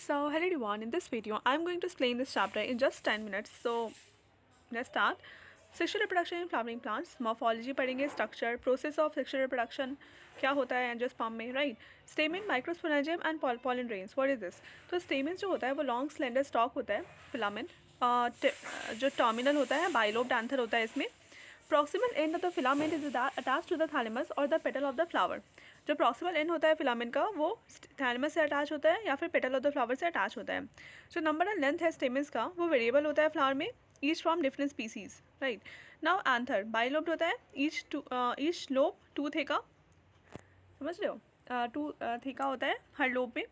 So hello everyone, in this video I'm going to explain this chapter in just 10 minutes. So let's start. Sexual reproduction in flowering plants, morphology पढ़ेंगे, structure, process of sexual reproduction क्या होता है angiosperm में, right? Stamen, microsporangium and pollen grains. What is this? तो stamens जो होता है वो long slender stalk होता है, filament, जो terminal होता है, bilobed anther होता है इसमें. Proximal end of the filament is attached to the thalamus or the petal of the flower. जो प्रॉक्सिमल एंड होता है फिलामेंट का वो थैलेमस से अटैच होता है या फिर पेटल ऑफ द फ्लावर से अटैच होता है. जो नंबर एंड लेंथ है स्टेमन्स का वो वेरिएबल होता है फ्लावर में, each from different species, right. Now anther bilobed होता है, ईच लोब टू थेका, समझ रहे हो, टू थेका होता है हर लोब में.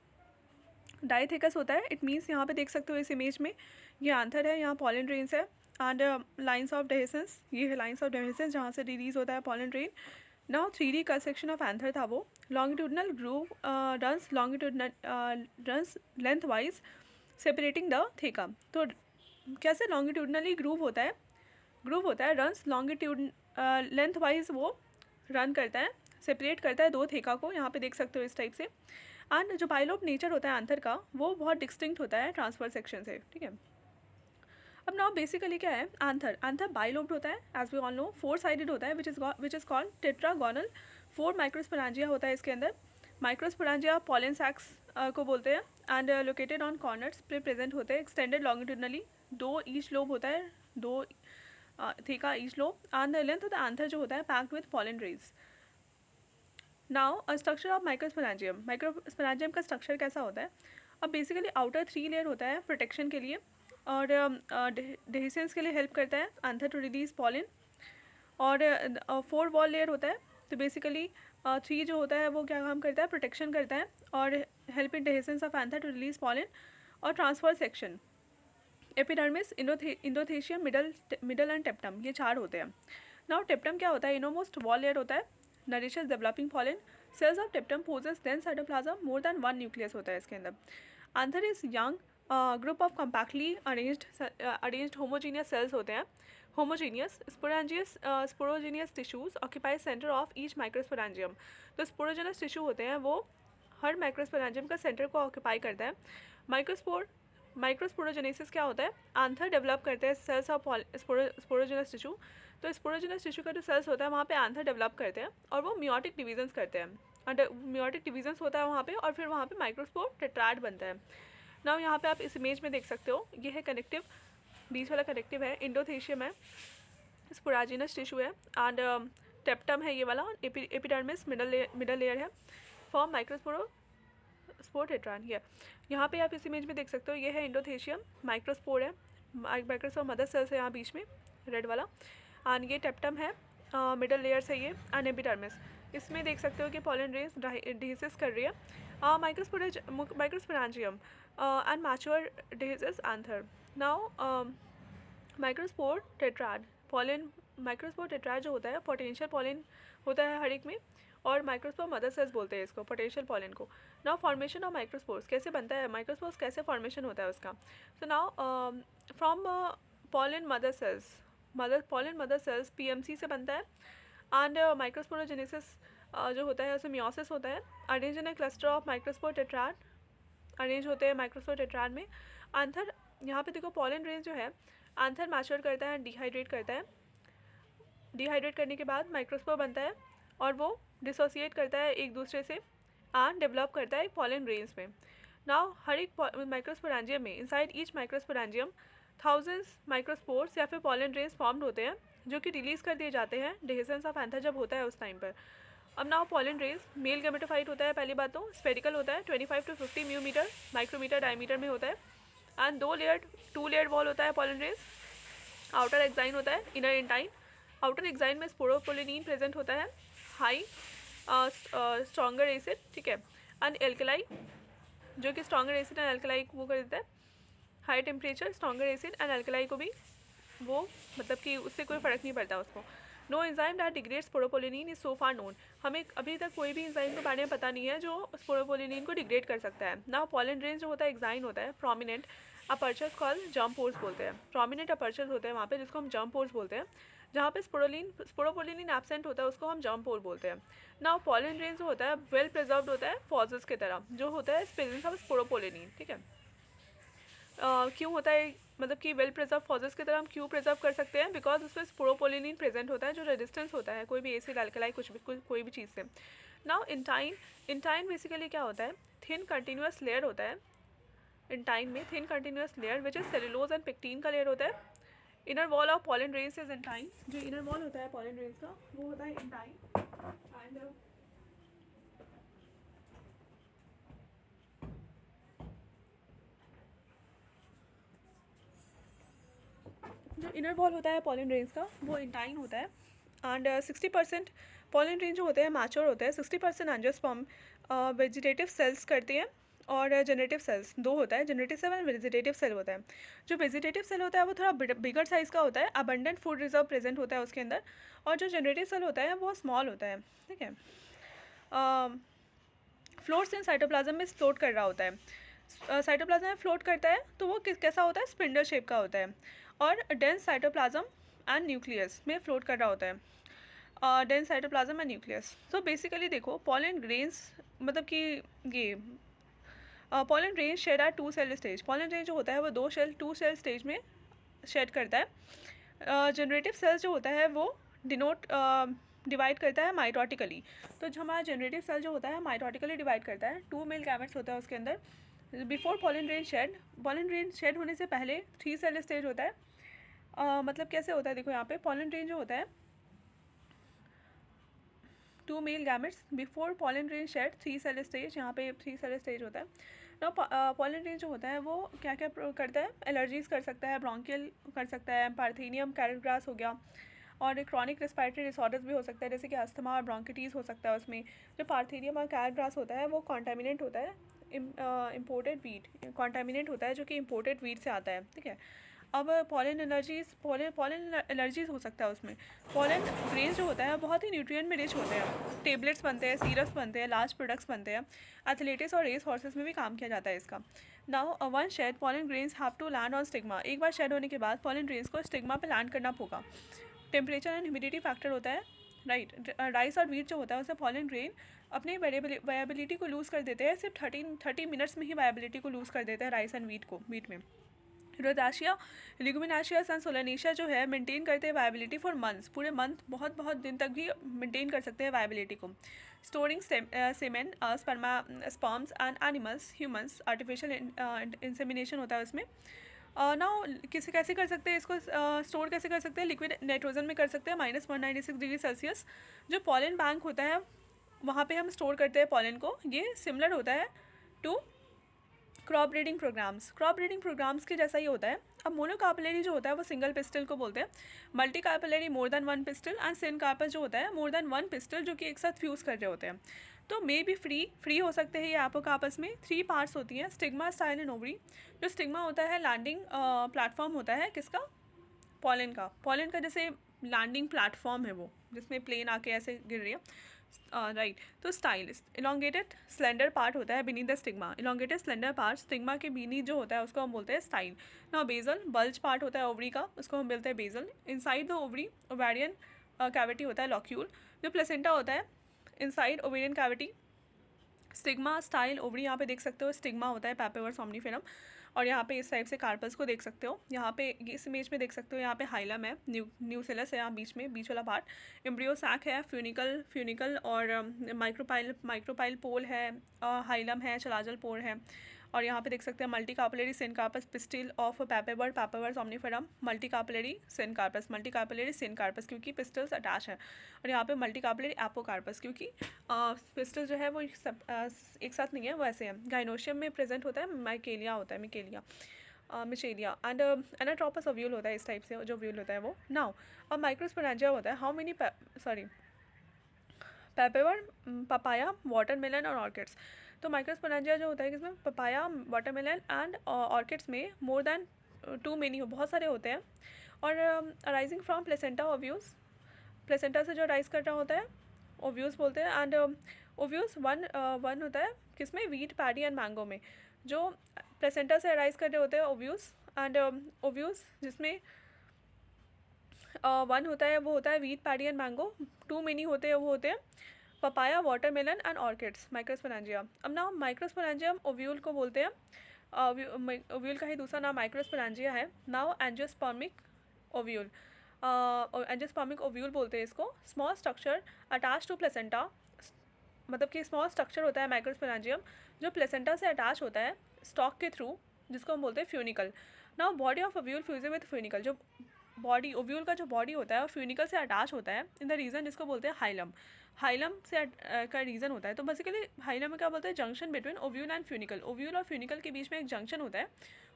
डाइथेकस होता है, इट मीन्स यहाँ पे देख सकते हो इस इमेज में ये एंथर है, यहाँ पॉलन रेन्स है एंड लाइन्स ऑफ डेहिसेंस, ये है लाइन्स ऑफ डेहिसेंस जहाँ से रिलीज होता है pollen rain. Now 3D cut section of anther था वो. Longitudinal groove runs length wise separating the थेका. तो कैसे लॉन्गिट्यूडनली ग्रूव होता है, रन्स लॉन्गिट्यूड लेंथ वाइज वो रन करता है, सेपरेट करता है दो थेका को, यहाँ पे देख सकते हो इस टाइप से. एंड जो बाइलोब नेचर होता है एंथर का वो बहुत डिस्टिंक्ट होता है ट्रांसफर सेक्शन से, ठीक है. अब नाउ बेसिकली क्या है एंथर बाइलोब्ड होता है, as we all know. 4 sided होता है which is called tetragonal. 4 microsporangia होता है इसके अंदर. माइक्रोस्पोरेंजिया पॉलन सैक्स को बोलते हैं एंड लोकेटेड ऑन कॉर्नर्स पे प्रेजेंट होते हैं, एक्सटेंडेड लॉन्गिट्यूडनली. 2 ईच लोब होता है, 2 theca each lobe. And length of the anther जो होता है packed with pollen grains. Now structure of microsporangium का स्ट्रक्चर कैसा होता है. अब बेसिकली आउटर 3 लेयर होता है प्रोटेक्शन के लिए और डेहिसेंस के लिए हेल्प करता है एंथर टू रिलीज पॉलन. और 4 वॉल लेयर होता है. तो बेसिकली 3 जो होता है वो क्या काम करता है, प्रोटेक्शन करता है और help in dehiscence of anther to release pollen. और transverse section epidermis, endothecium, middle and tapetum, ये 4 होते हैं. नाउ टेप्टम क्या होता है, इनोमोस्ट वॉल लेयर होता है, nourishes developing pollen. Cells of tapetum possess dense cytoplasm, more than 1 nucleus होता है इसके अंदर. Anther is young group of compactly arranged homogeneous cells होते हैं. Homogeneous sporogenous tissues occupy centre of each microsporangium. तो sporogenous tissue होते हैं वो हर माइक्रोस्पोरेंजियम का सेंटर को ऑक्यूपाई करता है. माइक्रोस्पोरोजेनेसिस क्या होता है, एंथर डेवलप करते हैं सेल्स ऑफ स्पोरोजेनस टिश्यू. तो स्पोरोजेनस टिश्यू का जो सेल्स होता है वहाँ पे एंथर डेवलप करते हैं और वो मियोटिक डिवीजन्स करते हैं. मियोटिक डिवीजन्स होता है वहाँ पे और फिर वहाँ पे माइक्रोस्पोर टेट्राड बनता है. नाउ यहाँ पे आप इस इमेज में देख सकते हो, ये है कनेक्टिव, बीच वाला कनेक्टिव है, इंडोथेशियम है, स्पोराजिनस टिश्यू है एंड टेप्टम है ये वाला, एपिडर्मिस मिडल लेयर है, फॉर्म माइक्रोस्पोर टेट्रान. ये यहाँ पे आप इस इमेज में देख सकते हो, ये है इंडोथेशियम, माइक्रोस्पोर है, माइक्रोस्पोर मदर सेल्स है यहाँ बीच में रेड वाला. एंड ये टेप्टम है, मिडल लेयर से ये एंड एपिडर्मिस. इसमें देख सकते हो कि पॉलन रेन्स डेहिसिस कर रही है. Microsporangium and mature dehisced anther. Now microspore tetrad pollen, microspore tetrad जो होता है पोटेंशियल पॉलन होता है हर एक में और माइक्रोस्पोर मदर सेल्स बोलते हैं इसको, पोटेंशियल पॉलन को. नाउ फॉर्मेशन ऑफ माइक्रोस्पोर्स कैसे बनता है, माइक्रोस्पोर्स कैसे फॉर्मेशन होता है उसका. So now from pollen mother cells PMC से बनता है एंड माइक्रोस्पोरोजेनेसिस जो होता है उसमें मियोसिस होता है. Arrange in A cluster of microspore tetrad, arrange होते हैं माइक्रोस्पोर टेट्राड में. एंथर यहाँ पे देखो पॉलन रेंज जो है एंथर मैच्योर करता है, डिहाइड्रेट करता है. डिहाइड्रेट करने के बाद माइक्रोस्पोर बनता है और वो डिसोसिएट करता है एक दूसरे से एंड डेवलप करता है पॉलन रेंज में. नाउ हर एक माइक्रोस्पोरेंजियम में, inside each microsporangium thousands microspores या फिर पॉलन रेंज फॉर्म्ड होते हैं जो कि रिलीज़ कर दिए जाते हैं डेहिसेंस ऑफ एंथर जब होता है उस टाइम पर. अब now pollen range male gametophyte होता है, पहली बात तो स्फेरिकल होता है, 25 to 50 म्यूमीटर माइक्रोमीटर डायमीटर में होता है एंड 2 लेयर्ड वॉल होता है पॉलन रेंज. आउटर एक्साइन होता है, इनर इंटाइन. आउटर एक्साइन में स्पोरोपोलिनीन प्रेजेंट होता है, हाई स्ट्रॉन्गर एसिड, ठीक है, एंड एल्कलाई जो कि स्ट्रॉन्गर एसिड एंड एल्कलाई को वो कर देता है. High temperature stronger acid and alkali को भी वो मतलब कि उससे कोई फ़र्क नहीं पड़ता उसको. No enzyme that degrades sporopollenin is so far known. हमें अभी तक कोई भी एंजाइम के बारे में पता नहीं है जो स्पोरोपोलिनीन को डिग्रेड कर सकता है. नाउ पॉलन रेंज जो होता है एक्साइन होता है, prominent apertures call germ pores बोलते हैं. प्रोमिनेंट अपर्चर्स होते हैं वहाँ पे जिसको हम जर्म पोर्स बोलते हैं. जहाँ पे स्पोरोपोलिन एब्सेंट होता है उसको हम जर्म पोर बोलते हैं। नाउ पॉलन ग्रेन जो होता है वेल प्रिजर्व्ड होता है फॉजेस की तरह, जो होता है प्रेजेंस ऑफ स्पोरोपोलिन, ठीक है। क्यों होता है, मतलब कि वेल प्रिजर्व फॉजेस की तरह हम क्यों प्रिजर्व कर सकते हैं, बिकॉज उसमें स्पोरोपोलिन प्रेजेंट होता है जो रेजिस्टेंस होता है कोई भी एसिड अल्कलाई कुछ भी कोई भी चीज़ से। नाउ इंटाइन बेसिकली क्या होता है, थिन कंटिन्यूस लेयर होता है इंटाइन में, thin continuous layer which is cellulose and pectin का लेयर होता है। Inner wall of pollen grains is intine, जो इनर वॉल होता है पॉलन ग्रेन्स का वो होता है इंटाइन। एंड जो इनर वॉल होता है पॉलन ग्रेन्स का वो इंटाइन होता है। एंड 60% पॉलन ग्रेन जो होते हैं मैच्योर होते हैं, 60% एंजियोस्पर्म वेजिटेटिव सेल्स करती हैं, और जनरेटिव सेल्स दो होता है, generative cell and vegetative cell होता है। जो वेजिटेटिव सेल होता है वो थोड़ा बिगर साइज़ का होता है, अबंडेंट फूड रिजर्व प्रेजेंट होता है उसके अंदर, और जो जनरेटिव सेल होता है वो स्मॉल होता है, ठीक है। फ्लोट्स इन साइटोप्लाज्म में फ्लोट कर रहा होता है, साइटोप्लाज्म में फ्लोट करता है तो वो कैसा होता है, स्पिंडल शेप का होता है, और डेंस साइटोप्लाज्म एंड न्यूक्लियस में फ्लोट कर रहा होता है, डेंस साइटोप्लाज्म एंड न्यूक्लियस। तो बेसिकली देखो पॉलन ग्रेन्स मतलब कि ये pollen grain shed are 2 cell stage, pollen grain जो होता है वो 2 सेल स्टेज में शेड करता है। जनरेटिव सेल्स जो होता है वो डिवाइड करता है माइटोटिकली, तो जो हमारा जनरेटिव सेल जो होता है माइटोटिकली डिवाइड करता है, 2 मेल गैमेट्स होता है उसके अंदर। बिफोर पॉलन ग्रेन शेड होने से पहले 3 सेल स्टेज होता है। मतलब कैसे होता है, देखो यहाँ पे पॉलन ग्रेन जो होता है 2 male gametes before pollen grain shed 3 cell stage, यहाँ पे 3 सेल स्टेज होता है। ना पॉलन ग्रेन जो होता है वो क्या क्या करता है, एलर्जीज कर सकता है, ब्रोंकियल कर सकता है, पार्थेनियम कैरेट ग्रास हो गया, और क्रॉनिक रेस्पिरेटरी डिसऑर्डर्स भी हो सकता है जैसे कि अस्थमा और ब्रोंकिटिस हो सकता है उसमें। जो पार्थेनियम और कैरेट ग्रास होता है वो कॉन्टामिनेंट होता है, इम्पोर्टेड वीट कॉन्टामिनेंट होता है जो कि इम्पोर्टेड वीट से आता है, ठीक है। अब पॉलन एलर्जीज हो सकता है उसमें। पॉलन ग्रेन्स जो होता है बहुत ही न्यूट्रिएंट में रिच होते हैं, टेबलेट्स बनते हैं, सीरप्स बनते हैं, लार्ज प्रोडक्ट्स बनते हैं, एथलेटिक्स और रेस हॉर्सेस में भी काम किया जाता है इसका। Now one shed pollen grains have to land on stigma, एक बार शेड होने के बाद पॉलन ग्रेन्स को स्टिग्मा पे लैंड करना होगा। टेम्परेचर एंड ह्यूमिडिटी फैक्टर होता है, राइट। राइस और वीट जो होता है उसमें पॉलन ग्रेन अपनी वायबिलिटी को लूज़ कर देते हैं, सिर्फ 30 मिनट्स में ही वायबिलिटी को लूज़ कर देते हैं राइस एंड वीट में। रोदाशिया, लिगुमिनाशिया एंड सोलानेशिया जो है मेंटेन करते हैं वायबिलिटी फॉर मंथ्स, पूरे मंथ बहुत दिन तक भी मेंटेन कर सकते हैं वायबिलिटी को। Storing semen sperms and animals, humans, artificial insemination होता है उसमें। नाउ कैसे कर सकते हैं इसको, स्टोर कैसे कर सकते हैं, लिक्विड नाइट्रोजन में कर सकते हैं -196 डिग्री सेल्सियस। जो पॉलन बैंक होता है वहाँ पे हम स्टोर करते हैं पॉलन को, ये सिमिलर होता है टू क्रॉप ब्रीडिंग प्रोग्राम्स के जैसा ही होता है। अब मोनोकार्पेलरी जो होता है वो सिंगल पिस्टल को बोलते हैं, multi carpellary more than 1 pistol, and syncarpous जो होता है मोर देन 1 पिस्टल जो कि एक साथ फ्यूज़ कर रहे होते हैं। तो मे भी फ्री हो सकते हैं ये एपोकार्पस में। 3 पार्ट्स होती हैं, स्टिग्मा, स्टाइल एंड ओवरी। जो स्टिग्मा होता है लैंडिंग प्लेटफॉर्म होता है किसका, पॉलन का जैसे लैंडिंग प्लेटफॉर्म है वो, जिसमें प्लेन आके ऐसे गिर रही है, राइट। तो स्टाइल इलोंगेटेड स्लेंडर पार्ट होता है beneath the stigma, elongated slender part stigma के बीनीथ जो होता है उसको हम बोलते हैं स्टाइल। ना बेजल बल्ज पार्ट होता है ओवरी का, उसको हम बोलते हैं basal. Inside the ovary ovarian cavity होता है लॉक्यूल। जो प्लेसेंटा होता है inside ovarian cavity. Stigma, style, ovary, यहाँ पे देख सकते हो स्टिग्मा होता है पैपेवर सोमनिफेरम, और यहाँ पे इस टाइप से कार्पस को देख सकते हो। यहाँ पे इस इमेज में देख सकते हो, यहाँ पे हाइलम है, न्यूसेलस है यहाँ बीच वाला पार्ट। एम्ब्रियो सैक है, फ्यूनिकल और माइक्रोपाइल पोल है, हाइलम है, चलाजल पोर है। और यहाँ पे देख सकते हैं multi carpellary syncarpous pistil of Papaver somniferum, multi carpellary syncarpous क्योंकि पिस्टल्स अटैच है। और यहाँ पे मल्टी कार्पेलरी एपोकार्पस क्योंकि पिस्टल जो है वो एक साथ नहीं है, वो ऐसे है। गाइनोशियम में प्रेजेंट होता है, मिचेलिया एंड एनाट्रोपस ओव्यूल होता है, इस टाइप से जो व्यूल होता है वो। नाउ अब माइक्रोस्पोरेंजिया होता है, हाउ मेनी पेपेवर, पपाया, वाटरमेलन और ऑर्किड्स। तो माइक्रोस्पोरेंजिया जो होता है किसमें, पपाया, वाटरमेलन एंड ऑर्किड्स में मोर देन 2 मेनी बहुत सारे होते हैं। और arising from placenta ovules, placenta से जो राइज कर रहा होता है ओव्यूज बोलते हैं। एंड ओव्यूज वन होता है किसमें, वीट, पैडी एंड मैंगो में। जो प्लेसेंटा से राइज कर रहे होते हैं ओव्यूज, एंड ओव्यूज जिसमें वन होता है वो होता है wheat, paddy and mango. Too many होते हैं वो होते हैं papaya, watermelon and orchids, microsporangium. अब ना माइक्रोस्पोरेंजियम ओव्यूल को बोलते हैं, ओव्यूल का ही दूसरा नाम माइक्रोस्पोरेंजिया है। Now angiospermic ovule, angiospermic ovule बोलते हैं इसको। Small structure attach to placenta, मतलब कि स्मॉल स्ट्रक्चर होता है माइक्रोस्पोरेंजियम जो प्लेसेंटा से अटैच होता है स्टॉक के थ्रू, जिसको हम बोलते हैं funicle. Now body of ovule fuse with funicle, जो बॉडी ओव्यूल का जो बॉडी होता है वो फ्यूनिकल से अटैच होता है इन द रीजन जिसको बोलते हैं हाइलम। हाइलम से का रीजन होता है, तो बेसिकली हाइलम में क्या बोलते हैं, junction between ovule and funicle. Ovule और फ्यूनिकल के बीच में एक जंक्शन होता है,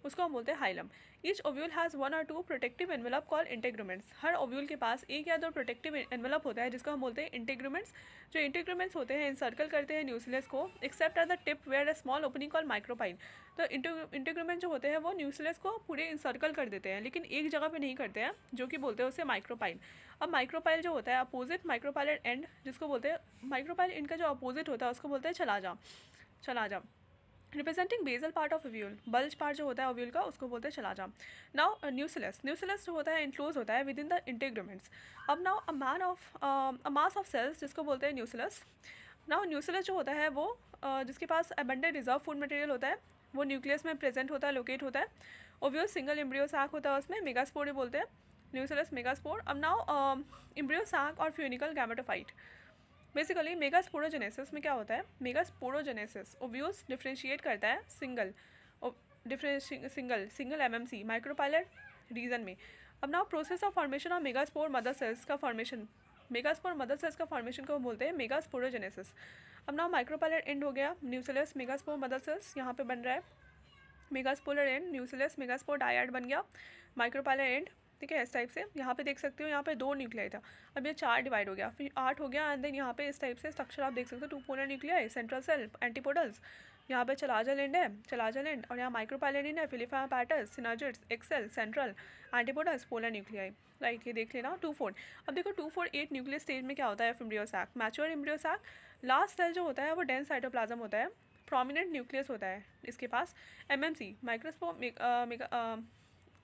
उसको हम बोलते हैं hilum. Each ovule has one और two protective envelope called integuments. हर ओव्यूल के पास एक या दो प्रोटेक्टिव एनवेलप होता है जिसको हम बोलते हैं इंटीग्रुमेंट्स। जो इंटीग्रुमेंट्स होते हैं इंसर्कल करते हैं न्यूक्लियस को, except at the tip where a small opening called micropyle. तो इंटीग्रुमेंट जो होते हैं वो न्यूक्लियस को पूरे इंसर्कल कर देते हैं, लेकिन एक जगह पे नहीं करते हैं, जो कि बोलते हैं उसे माइक्रोपाइल। अब माइक्रोपाइल जो होता है अपोजिट माइक्रोपाइल एंड, जिसको बोलते हैं माइक्रोपाइल, इनका जो अपोजिट होता है उसको बोलते हैं chalaza. Representing basal part of ovule, bulge part जो होता है ओव्यूल का उसको बोलते हैं चला जा। नाउ न्यूक्लियस जो होता है इंक्लोज होता है विद इन द इंटीग्रुमेंट्स। अब now a mass of cells जिसको बोलते हैं न्यूक्लियस। नाउ न्यूक्लियस जो होता है वो जिसके पास अबंडेंट रिजर्व फूड मटेरियल होता है वो न्यूक्लियस में प्रेजेंट होता है, लोकेट होता है। ओव्यूल सिंगल एम्ब्रियो सैक होता है, उसमें मेगास्पोर बोलते हैं, न्यूक्लियस मेगास्पोर। अब नाउ एम्ब्रियो सैक और फ्यूनिकल गैमेटोफाइट। बेसिकली मेगास्पोरोजेनेसिस में क्या होता है, मेगास्पोरोजेनेसिस ओव्यूल्स डिफ्रेंशिएट करता है सिंगल एमएमसी माइक्रोपाइलर रीजन में। अब now process of formation of megaspore mother cells का फॉर्मेशन, मेगास्पोर मदर सेल्स का फॉर्मेशन को बोलते हैं मेगास्पोरोजेनेसिस। अब नाउ माइक्रोपाइलर एंड हो गया, न्यूक्लियस मेगास्पोर मदर सेल्स यहाँ पे बन रहा है, मेगास्पोलर एंड न्यूक्लियस मेगास्पोर डायड बन गया, माइक्रोपाइलर एंड, ठीक है। इस टाइप से यहाँ पे देख सकते हो, यहाँ पे 2 न्यूक्लियाई था, अब ये 4 डिवाइड हो गया, फिर 8 हो गया, एंड देन यहाँ पे इस टाइप से स्ट्रक्चर आप देख सकते हो, 2 polar nuclei, central cell, antipodals, यहाँ पे चलाजल एंड है, चलाजल एंड, और यहाँ माइक्रोपाइलर एंड है, filiform apparatus, synergids, egg cell, central, antipodals, polar nuclei, right. ये देख लेना 2-4। अब देखो 2-4-8 न्यूक्लियस स्टेज में क्या होता है embryo sac, mature embryo sac. Last cell जो होता है वो डेंस साइटोप्लाज्म होता है, प्रोमिनेंट न्यूक्लियस होता है इसके पास, एमएमसी माइक्रोस्पोर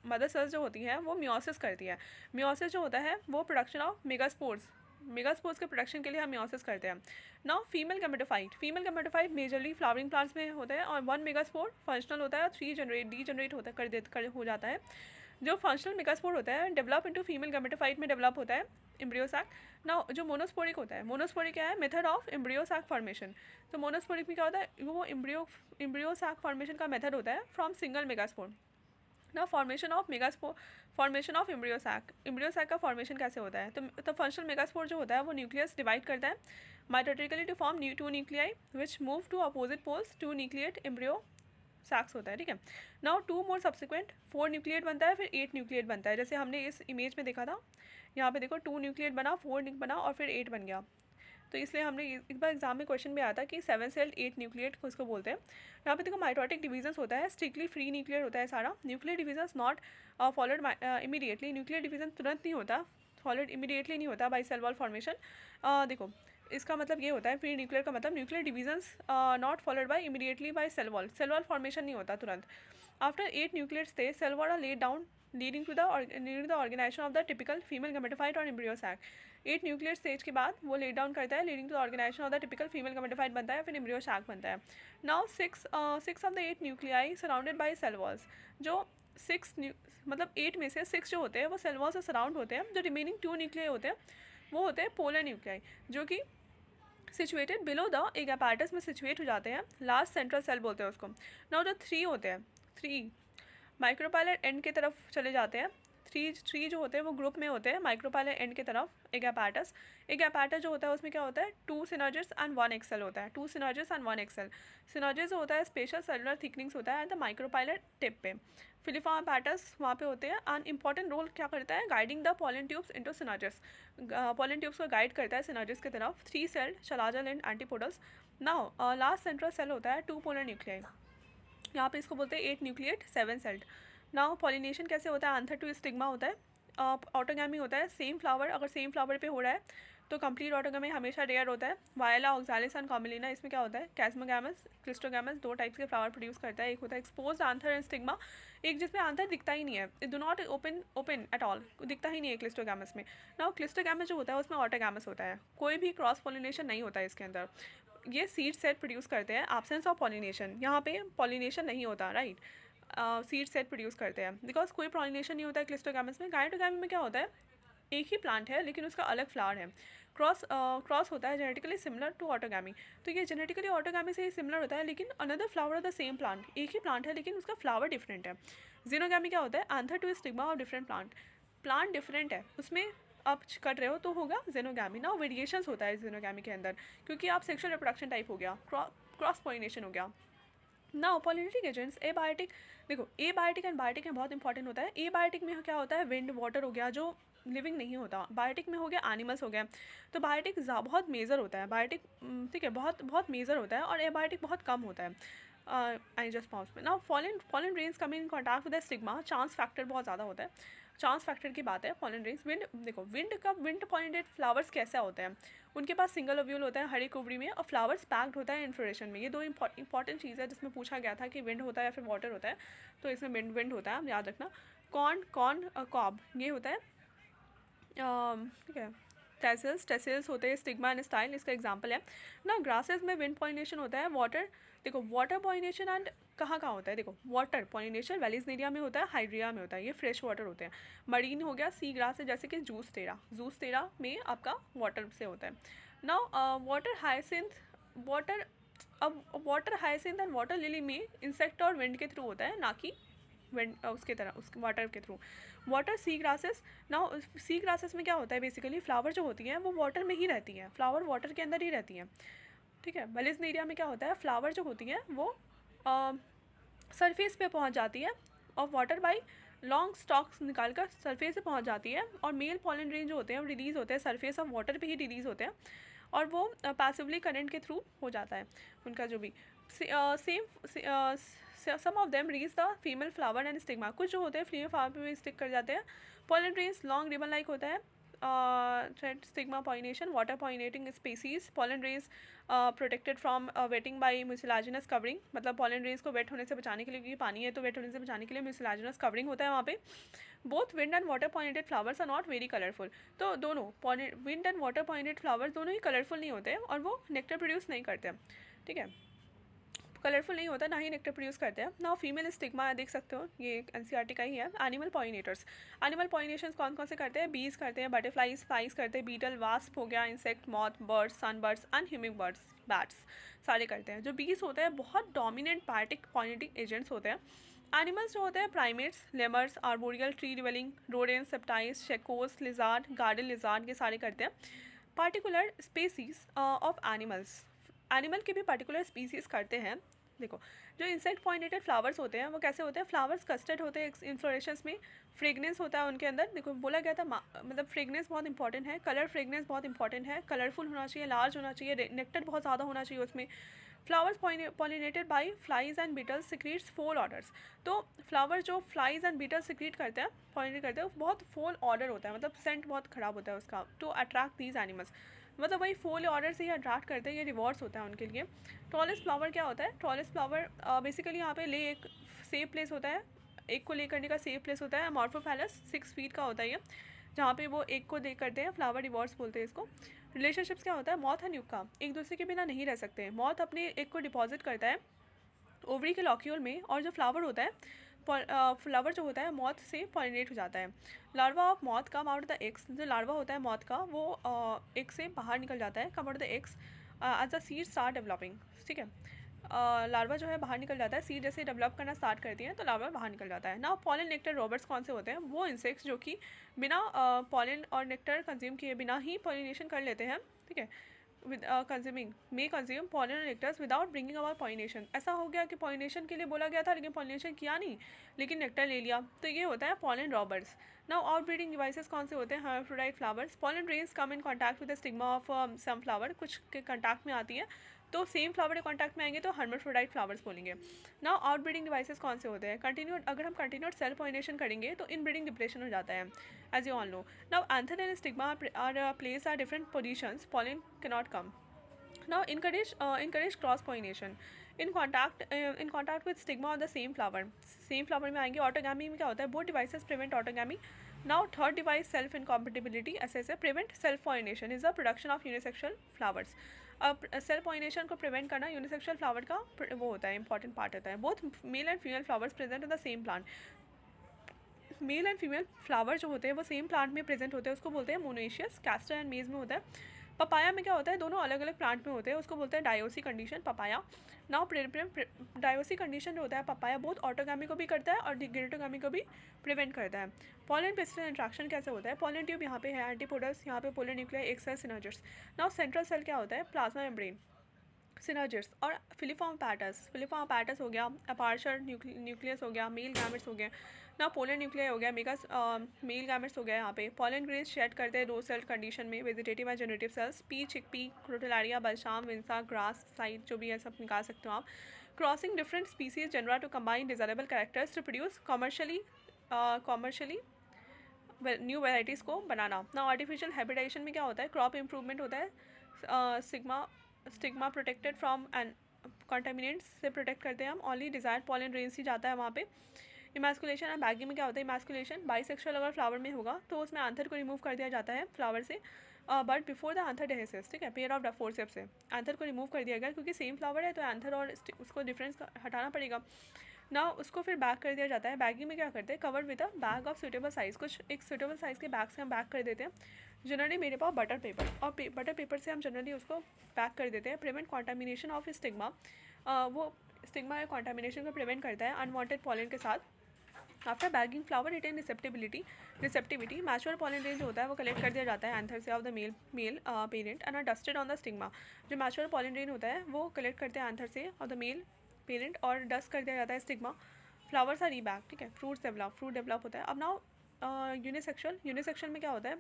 मदर सेल्स जो होती हैं वो मियोसिस करती है। मियोसिस जो होता है वो प्रोडक्शन ऑफ मेगास्पोर्स के प्रोडक्शन के लिए हम मियोसिस करते हैं। Now female gametophyte majorly flowering plants में होते हैं, और 1 मेगास्पोर फंक्शनल होता है और 3 डीजनरेट होता हो जाता है। जो फंक्शनल मेगास्पोर होता है डेवलप इनटू फीमेल गैमेटोफाइट में डेवलप होता है एम्ब्रियो सैक। नाउ जो मोनोस्पोरिक होता है, मोनोस्पोरिक क्या है, method of embryo sac formation. तो मोनोस्पोरिक में क्या होता है, वो एम्ब्रियो सैक फॉर्मेशन का मेथड होता है फ्रॉम सिंगल मेगास्पोर। ना फॉर्मेशन ऑफ एम्ब्रियो सैक का फॉर्मेशन कैसे होता है, तो फंक्शनल मेगास्पोर जो होता है वो न्यूक्लियस डिवाइड करता है mitotically to form 2 nuclei which move to opposite poles, 2 nucleate embryo sacs होता है, ठीक है। नाउ 2 मोर सब्सिक्वेंट 4 न्यूक्लिएट बनता है, फिर 8 न्यूक्लिएट बनता है, जैसे हमने इस इमेज में देखा था। यहाँ पे देखो 2 न्यूक्लिएट बना, 4 बना और फिर 8 बन गया। तो इसलिए हमने एक बार एग्जाम में क्वेश्चन में आया था कि 7 सेल्ड 8 न्यूक्लिएट को इसको बोलते हैं। यहाँ पे देखो माइटोटिक डिवीजन होता है, स्ट्रिक्टली फ्री न्यूक्लियर होता है सारा। Nuclear division not followed immediately, nuclear division तुरंत नहीं होता, फॉलोड इमीडिएटली नहीं होता बाई सेल वॉल फॉर्मेशन। देखो इसका मतलब ये होता है, फ्री न्यूक्लियर का मतलब nuclear divisions not followed by immediately by cell wall formation नहीं होता तुरंत। After 8 nuclear stage cell wall are laid down leading to the organisation of the typical female gametophyte और एम्ब्रियो सैक। 8 न्यूक्लियर स्टेज के बाद वो laid down करता है, leading to the organisation of the typical female gametophyte बनता है, फिर embryo sac बनता है। Now 6 of the 8 nuclei surrounded by cell walls. जो 6 मतलब 8 में से 6 जो होते हैं वो सेल वॉल से सराउंड होते हैं। जो रिमेनिंग 2 न्यूक्लियाई होते हैं वो होते हैं पोलर न्यूक्लियाई, जो कि सिचुएटेड बिलो द एक एपार्टस में सिचुएट हो जाते हैं, लास्ट सेंट्रल सेल बोलते हैं उसको। नाउ जो 3 होते हैं, 3 माइक्रोपाइलर एंड की तरफ चले जाते हैं। 3 जो होते हैं वो ग्रुप में होते हैं माइक्रोपाइलर एंड की तरफ। एक एपार्टस जो होता है उसमें क्या होता है, 2 सिनर्जिड्स एंड 1 एक्सेल होता है, 2 सिनर्जिड्स एंड 1 एक्सेल। सिनर्जिड्स जो होता है स्पेशल सेलुलर थिकनिंग्स होता है एट द माइक्रोपाइलर टिप पे। फिलिफा एपार्टस वहाँ पे होते हैं, एंड इंपॉर्टेंट रोल क्या करता है, guiding the pollen tubes into synergids, pollen tubes को गाइड करता है सिनर्जिड्स की तरफ। 3 celled chalazal and antipodals. Now last central cell होता है 2 पोलर न्यूक्लियाई, यहाँ पे इसको बोलते हैं 8 न्यूक्लिएट 7 सेल्ड। नाउ पॉलिनेशन कैसे होता है, आंथर टू स्टिग्मा होता है, ऑटोगैमी होता है, सेम फ्लावर अगर सेम फ्लावर पे हो रहा है तो कंप्लीट ऑटोगैमी हमेशा रेयर होता है। वायला, ऑक्सालिस एंड कॉमिलिना, इसमें क्या होता है, कैस्मोगैमस, क्लिस्टोगैमस, दो टाइप्स के फ्लावर प्रोड्यूस करता है। एक होता है एक्सपोज्ड आंथर एंड स्टिग्मा, एक जिसमें आंथर दिखता ही नहीं है, it do not open at all, दिखता ही नहीं है क्लिस्टोगैमस में। नाउ क्लिस्टोगैमस जो होता है उसमें ऑटोगैमस होता है, कोई भी क्रॉस पॉलिनेशन नहीं होता है इसके अंदर। ये सीड सेट प्रोड्यूस करते हैं, एब्सेंस ऑफ पॉलिनेशन, यहाँ पे पॉलिनेशन नहीं होता, राइट। सीड सेट प्रोड्यूस करते हैं बिकॉज कोई पॉलिनेशन नहीं होता है क्लिस्टोगैमस में। गायटोगैमी में क्या होता है, एक ही प्लांट है लेकिन उसका अलग फ्लावर है। क्रॉस होता है जेनेटिकली सिमिलर टू ऑटोगैमी, तो ये जेनेटिकली ऑटोगैमी से ही सिमिलर होता है लेकिन another flower of the same plant, एक ही प्लांट है लेकिन उसका फ्लावर डिफरेंट है। जीनोगैमी क्या होता है, anther to stigma of different plant different है, उसमें आप कर रहे हो तो होगा जेनोगैमी। ना वेरिएशंस होता है जेनोगैमी के अंदर, क्योंकि आप सेक्सुअल रिप्रोडक्शन टाइप हो गया, क्रॉस पॉलिनेशन हो गया। ना पॉलिनेटिक एजेंट्स एबायोटिक, देखो एबायोटिक एंड बायोटिक में बहुत इंपॉर्टेंट होता है। एबायोटिक में क्या होता है, विंड वाटर हो गया जो लिविंग नहीं होता, बायोटिक में हो गया एनिमल्स हो गया। तो बायोटिक बहुत मेजर होता है, बायोटिक ठीक है बहुत बहुत मेजर होता है, और एबायोटिक बहुत कम होता है एंजियोस्पर्म्स में। ना pollen grains come in contact with the stigma, chance factor बहुत ज़्यादा होता है, चांस फैक्टर की बात है। पॉलन रेन्स, विंड, देखो विंड पॉलिनेटेड फ्लावर्स कैसे होते हैं, उनके पास सिंगल ओव्यूल होता है हर एक ओवरी में, और फ्लावर्स पैक्ड होता है इन्फ्लोरेशन में। ये दो इंपॉर्टेंट चीज़ है जिसमें पूछा गया था कि विंड होता है या फिर वाटर होता है, तो इसमें विंड होता है, याद रखना। कॉर्न कॉब ये होता है, ठीक है। टेसिल्स होते हैं, स्टिग्मा एंड स्टाइल इसका एग्जांपल है। ना ग्रासेस में विंड पॉलिनेशन होता है, वाटर, देखो वाटर पॉलिनेशन एंड कहाँ होता है, देखो वाटर पॉलिनेशन वेलिस्नेरिया में होता है, हाइड्रिया में होता है, ये फ्रेश वाटर होते हैं। मरीन हो गया, सी ग्रास है जैसे कि जूस तेरा में आपका वाटर से होता है। Now water hyacinth and water lily में इंसेक्ट और विंड के थ्रू होता है, ना कि विंड उसके तरह उस वाटर के थ्रू। वाटर सी ग्रासेस, ना सी ग्रासेस में क्या होता है, बेसिकली फ्लावर जो होती हैं वो वाटर में ही रहती हैं, फ्लावर वाटर के अंदर ही रहती हैं, ठीक है। वेलिस्नेरिया में क्या होता है, फ्लावर जो होती हैं वो सरफेस पे पहुंच जाती है, और वाटर बाई लॉन्ग स्टॉक्स निकाल कर सरफेस पे पहुंच जाती है, और मेल पॉलन रेंज जो होते हैं वो रिलीज़ होते हैं सरफेस ऑफ वाटर पे ही रिलीज़ होते हैं, और वो पैसिवली करंट के थ्रू हो जाता है उनका जो भी some of them reach the female flower and stigma, कुछ जो होते हैं फीमेल फ्लावर पे भी स्टिक कर जाते हैं। Pollen grains long ribbon like होता है, thread stigma pollination, water pollinating species. Pollen grains protected from wetting by mucilaginous covering, मतलब पॉलन रेंज को वेट होने से बचाने के लिए, क्योंकि पानी है तो वेट होने से बचाने के लिए म्यूसिलाजिनस कवरिंग होता है वहाँ पे। Both wind and water pollinated flowers are not very colourful, तो दोनों wind and water pollinated flowers दोनों ही कलरफुल नहीं होते हैं, और वो नेक्टर प्रोड्यूस नहीं करते हैं, ठीक है, कलरफुल नहीं होता, ना ही नेक्टर प्रोड्यूस करते हैं। ना फीमेल स्टिग्मा देख सकते हो, ये एनसीईआरटी का ही है। एनिमल पॉलिनेटर्स, एनिमल पॉलिनेशंस कौन कौन से करते हैं, बीज करते हैं, बटरफ्लाइज फ्लाइज करते हैं, बीटल वास्प हो गया, insect, moth, birds, sunbirds and humming birds, bats, सारे करते हैं। जो बीज होते हैं बहुत डोमिनेंट बायोटिक पॉलिनेटिंग एजेंट्स होते हैं। एनिमल्स जो होते हैं primates, lemurs, arboreal, tree dwelling, rodents, reptiles, geckos, lizard, garden lizard, ये सारे करते हैं। Particular species of animals, animal के भी पर्टिकुलर स्पीसीज करते हैं। देखो जो इंसेक्ट पॉलिनेटेड फ्लावर्स होते हैं वो कैसे होते हैं, फ्लावर्स कस्टर्ड होते हैं इन्फ्लोरेशंस में, फ्रेगनेंस होता है उनके अंदर। देखो बोला गया था मतलब फ्रेगनेंस बहुत इंपॉर्टेंट है, कलर फ्रेगनेंस बहुत इंपॉर्टेंट है, कलरफुल होना चाहिए, लार्ज होना चाहिए, नेक्टर बहुत ज़्यादा होना चाहिए उसमें। Flowers pollinated by flies and beetles secretes 4 odours, तो फ्लावर जो फ्लाइज एंड बीटल्स सिक्रीट करते हैं, पॉलिनेट करते हैं, वो बहुत 4 ऑर्डर होता है, मतलब सेंट बहुत ख़राब होता है उसका, टू अट्रैक्ट दीज एनिमल्स, मतलब वही 4 ऑर्डर से ही अट्रैक्ट करते हैं, ये रिवॉर्ड्स होता है उनके लिए। टॉलेस्ट फ्लावर क्या होता है, टॉलेस्ट फ्लावर बेसिकली यहाँ पे ले एक सेफ प्लेस होता है, एक को ले करने का सेफ प्लेस होता है। मॉर्फोफैलस 6 फीट का होता है ये, जहाँ पे वो एक को दे करते हैं, फ्लावर रिवॉर्ड्स बोलते हैं इसको। रिलेशनशिप्स क्या होता है, मॉथ एंड यूका एक दूसरे के बिना नहीं रह सकते। मॉथ अपने एक को डिपॉजिट करता है ओवरी के लॉक्यूल में, और जो फ्लावर होता है फ्लावर जो होता है मॉथ से पॉलिनेट हो जाता है। Larva of moth come out the eggs, जो लार्वा होता है मॉथ का वो एग से बाहर निकल जाता है, come out the eggs as the seed start developing, ठीक है। लार्वा जो है बाहर निकल जाता है, सीड जैसे डेवलप करना स्टार्ट करती है तो लार्वा बाहर निकल जाता है ना। पॉलन नेक्टर रॉबर्ट्स कौन से होते हैं, वो इंसेक्ट्स जो कि बिना पॉलन और नेक्टर कंज्यूम किए बिना ही पॉलिनेशन कर लेते हैं, ठीक है। विद कंज्यूम पॉलन और nectars without bringing about pollination. ऐसा हो गया कि पॉलिनेशन के लिए बोला गया था लेकिन पॉलिनेशन किया नहीं, लेकिन नेक्टर ले लिया, तो ये होता है pollen robbers. Now outbreeding devices कौन से होते हैं, hermaphrodite flowers. Pollen grains come in contact with the stigma of some flower, कुछ के कॉन्टैक्ट में आती है तो सेम फ्लावर के कॉन्टैक्ट में आएंगे तो हर्माफ्रोडाइट फ्लावर्स बोलेंगे। नाउ आउटब्रीडिंग डिवाइसेस कौन से होते हैं? कंटिन्यूड, अगर हम कंटिन्यूड सेल्फ पॉलिनेशन करेंगे तो इनब्रीडिंग डिप्रेशन हो जाता है, as you all know. Now anther and stigma are place are different positions, pollen can not come. Now encourage cross pollination in contact with stigma on the same flower में आएंगे। Autogamy में क्या होता है? Both devices prevent autogamy. Now third device self incompatibility, ऐसे prevent self pollination is the production of unisexual flowers. अब self pollination को prevent करना यूनिसेक्सुअल फ्लावर का वो होता है, इंपॉर्टेंट पार्ट होता है। Both male and female flowers present in the same plant, male and female flower जो होते हैं वो सेम प्लांट में प्रेजेंट होते हैं, उसको बोलते हैं मोनोएशियस। कैस्टर एंड मेज में होता है। पपाया में क्या होता है? दोनों अलग अलग प्लांट में होते हैं, उसको बोलते हैं डायोसी कंडीशन, पपाया। नाउ डायोसी कंडीशन जो होता है पपाया बहुत ऑटोगामी को भी करता है और गिरटोगामी को भी प्रिवेंट करता है। पॉलन पिस्टल इंट्रैक्शन कैसे होता है? पॉलन ट्यूब यहाँ पे है, एंटीपोडस यहाँ पे पोलर न्यूक्लियर, एक cell synergists. Now central cell क्या होता है? Plasma membrane, synergists. और फिलिफॉर्म पैटस हो गया, अपार्चर न्यूक्लियस हो गया, मेल गैमेट्स हो गए। ना पोलर न्यूक्लियर हो गया, मेगा मेल गैमेट्स हो गया। यहाँ पे पॉलन ग्रेन्स शेड करते हैं रो सेल कंडीशन में, vegetative and generative cells. Pea, chickpea, crotalaria, balsam, vinca, grass, side जो भी है सब निकाल सकते हो आप। Crossing different species genera to combine desirable characters to produce commercially new varieties को बनाना। ना आर्टिफिशियल हैबिटेशन में क्या होता है? क्रॉप इंप्रूवमेंट होता है। स्टिग्मा प्रोटेक्टेड फ्रॉम एंड कॉन्टामिनेंट्स से प्रोटेक्ट करते हैं हम, ओनली डिजायर्ड पॉलन रेंज ही जाता है वहाँ पे। इमैस्कुलेशन एंड बैगिंग में क्या होता है? इमैस्कुलेशन बाइसेक्सुअल अगर फ्लावर में होगा तो उसमें आंथर को रिमूव कर दिया जाता है फ्लावर से, बट बिफोर द आंथर डेहेसिस, ठीक है, पेयर ऑफ फोर्सेप्स से आंथर को रिमूव कर दिया गया, क्योंकि सेम फ्लावर है तो आंथर और उसको डिफरेंस हटाना पड़ेगा ना। उसको फिर बैक कर दिया जाता है। बैगिंग में क्या करते हैं? Cover with a bag of suitable size, कुछ एक सूटेबल साइज़ के बैग से हम बैक कर देते हैं। जनरली मेरे पास बटर पेपर, और बटर पेपर से हम जनरली उसको पैक कर देते हैं। प्रिवेंट कॉन्टामिनेशन ऑफ स्टिग्मा, वो स्टिग्मा या कॉन्टामिनेशन को प्रिवेंट करता है अनवांटेड पॉलन के साथ। After bagging flower retains receptivity, mature pollen grains होता है वो कलेक्ट कर दिया जाता है एंथर से of the male parent and are dusted on the stigma. जो मैच्योर पॉलन रेंज होता है वो कलेक्ट करते हैं एंथर से ऑफ द मेल पेरेंट और डस्ट कर दिया जाता है स्टिग्मा। फ्लावर्स आर रीबैक, ठीक है, फ्रूट डेवलप होता है। अब नाउ यूनिसेक्शुअल में क्या होता है?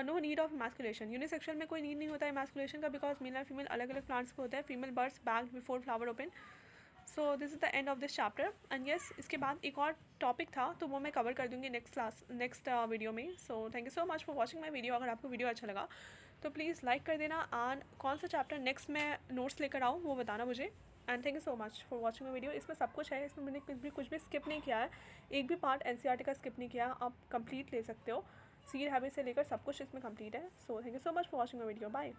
No need of emasculation, unisexual में कोई नीड नहीं होता है इमैस्कुलेशन का, बिकॉज मेल एंड फीमेल अलग अलग प्लांट्स पे होता है। Female birds bagged before flower open. So this is the end of this chapter. And yes, इसके बाद एक और टॉपिक था तो वो मैं कवर कर दूँगी नेक्स्ट वीडियो में। सो thank you so much for watching my video. अगर आपको वीडियो अच्छा लगा तो प्लीज़ लाइक कर देना, एंड कौन सा चैप्टर नेक्स्ट मैं नोट्स लेकर आऊँ वो बताना मुझे। And thank you so much for watching my video. इसमें सब कुछ है, इसमें मैंने कुछ भी स्किप नहीं किया है, एक भी पार्ट एनसीईआरटी का स्किप नहीं किया। आप कंप्लीट ले सकते हो, सीड हैबिट से लेकर सब कुछ इसमें कंप्लीट है। So thank you so much for watching my video. Bye.